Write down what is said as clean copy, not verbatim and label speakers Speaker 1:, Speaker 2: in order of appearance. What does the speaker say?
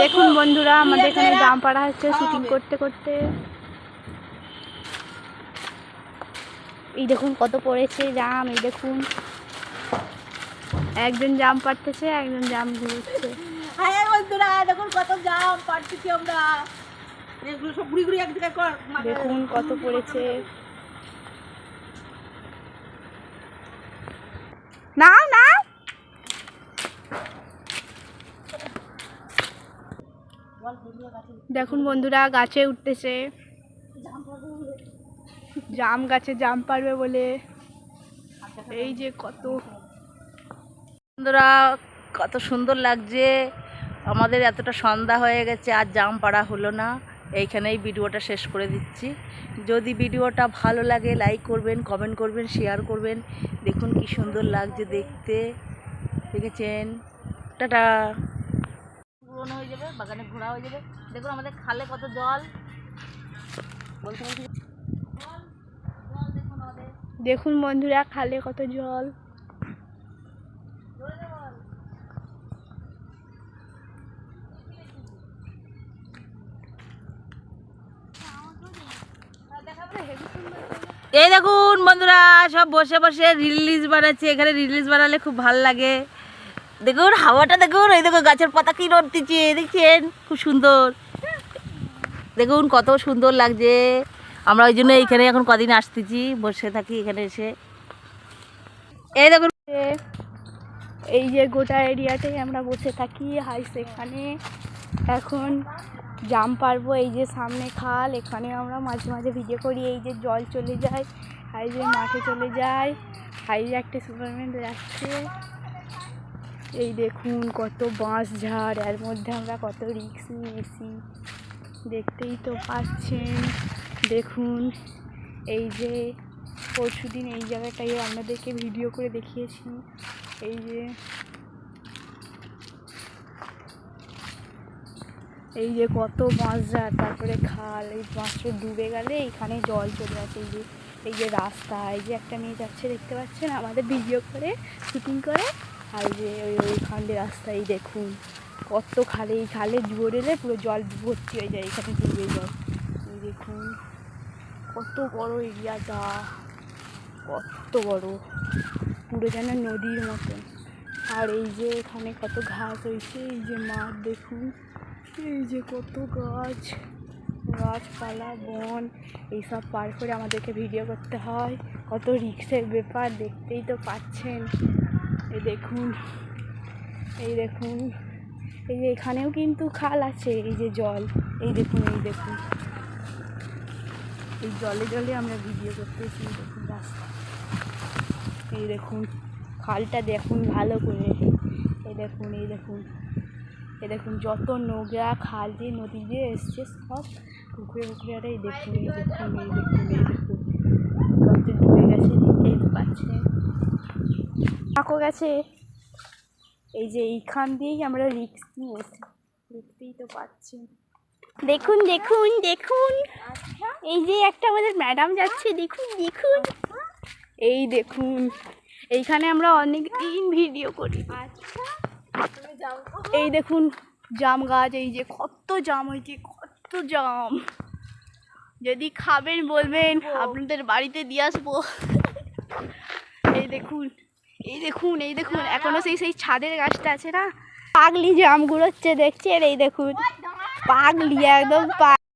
Speaker 1: দেখুন বন্ধুরা, আমাদের এখানে জাম পাড়া হচ্ছে শুটিং করতে করতে। এই দেখুন কত পড়েছে জাম। এই দেখুন একজন জাম পাড়তেছে, একজন জাম ঘুরছে।
Speaker 2: হ্যাঁ বন্ধুরা দেখুন কত জাম পাড়তেছি আমরা। এগুলো সব ঘুরি ঘুরি এক জায়গায় কর।
Speaker 1: দেখুন কত পড়েছে। না না দেখুন বন্ধুরা গাছে উঠতেছে, জাম গাছে জাম পারবে বলে। এই যে কত
Speaker 2: বন্ধুরা কত সুন্দর লাগছে। আমাদের এতটা সন্ধ্যা হয়ে গেছে, আর জাম পাড়া হলো না। এইখানেই ভিডিওটা শেষ করে দিচ্ছি। যদি ভিডিওটা ভালো লাগে লাইক করবেন, কমেন্ট করবেন, শেয়ার করবেন। দেখুন কি সুন্দর লাগছে দেখতে, দেখেছেন? টাটা। পুরনো হয়ে যাবে, বাগানে ঘোরা হয়ে যাবে। দেখুন আমাদের খালে কত জল। বলতে বলতে
Speaker 1: দেখুন বন্ধুরা খালে কত জল।
Speaker 2: এই দেখুন বন্ধুরা সব বসে বসে রিলিজ বানাচ্ছে। এখানে রিলিজ বানালে খুব ভালো লাগে। দেখুন হাওয়াটা দেখুন, এই দেখুন গাছের পাতা কি নড়তেছে, দেখছেন? খুব সুন্দর। দেখুন কত সুন্দর লাগছে। আমরা ওই জন্য এইখানে এখন কদিন আসতেছি, বসে থাকি এখানে এসে। এই দেখুন
Speaker 1: এই যে গোটা এরিয়াতে আমরা বসে থাকি হাইস। এখানে এখন জাম পারবো। এই যে সামনে খাল, এখানে আমরা মাঝে মাঝে ভিডিও করি। এই যে জল চলে যায়, হাই যে মাঠে চলে যায়। হাই যে একটা সুপারম্যান যাচ্ছে। এই দেখুন কত বাঁশ ঝাড়, এর মধ্যে আমরা কত রিস্ক নিয়েছি, দেখতেই তো পাচ্ছেন। দেখুন এই যে পরশুদিন এই জায়গাটাই আপনাদেরকে ভিডিও করে দেখিয়েছি। এই যে কত বাঁশ ঝাড়, তারপরে খাল। এই বাঁশটা ডুবে গেলে এইখানে জল চলে আসে। এই যে রাস্তা, এই যে একটা মেয়ে যাচ্ছে দেখতে পাচ্ছেন, আমাদের ভিডিও করে শুটিং করে। আর যে ওইখান দিয়ে রাস্তা, এই দেখুন কত খালে। এই খালে জোর এলে পুরো জল ভর্তি হয়ে যায়, এখানে ডুবে যায়। এই দেখুন কত বড় এরিয়াটা, কত বড়, পুরো যেন নদীর মতন। আর এই যে এখানে কত ঘাস হয়েছে, এই যে মাঠ দেখুন, এই যে কত গাছ, গাছপালা, বন, এইসব পার করে আমাদেরকে ভিডিও করতে হয়। কত রিস্কের ব্যাপার, দেখতেই তো পাচ্ছেন। এই দেখুন, এই দেখুন, এই যে এখানেও কিন্তু খাল আছে। এই যে জল, এই দেখুন, এই দেখুন, এই জলে জলে আমরা ভিডিও করতেছি। দেখুন রাস্তা, এই দেখুন খালটা দেখুন ভালো করে। এই দেখুন, এই দেখুন, এই দেখুন যত নোংরা খাল দিয়ে নদী দিয়ে এসছে সব পুকুরে পুকুরে। আর এই দেখুন, এই দেখুন, এই দেখুন, এই দেখুন কত ডুবে গেছে, দেখতেই তো পাচ্ছেন। পাকো গেছে। এই যে এইখান দিয়েই আমরা রিস্ক নিয়েছি, দেখতেই তো পাচ্ছেন। দেখুন দেখুন দেখুন, এই যে একটা আমাদের ম্যাডাম যাচ্ছে, দেখুন দেখুন, এই দেখুন এইখানে আমরা অনেক দিন ভিডিও করি। এই দেখুন জাম গাছ, এই যে কত জাম হয়েছে, কত জাম। যদি খাবেন বলবেন, আপনাদের বাড়িতে দিয়ে আসবো। এই দেখুন, এই দেখুন, এই দেখুন এখনো সেই ছাদের গাছটা আছে না, পাগলি জাম গুলোচ্ছে দেখছেন। এই দেখুন পাগলি, একদম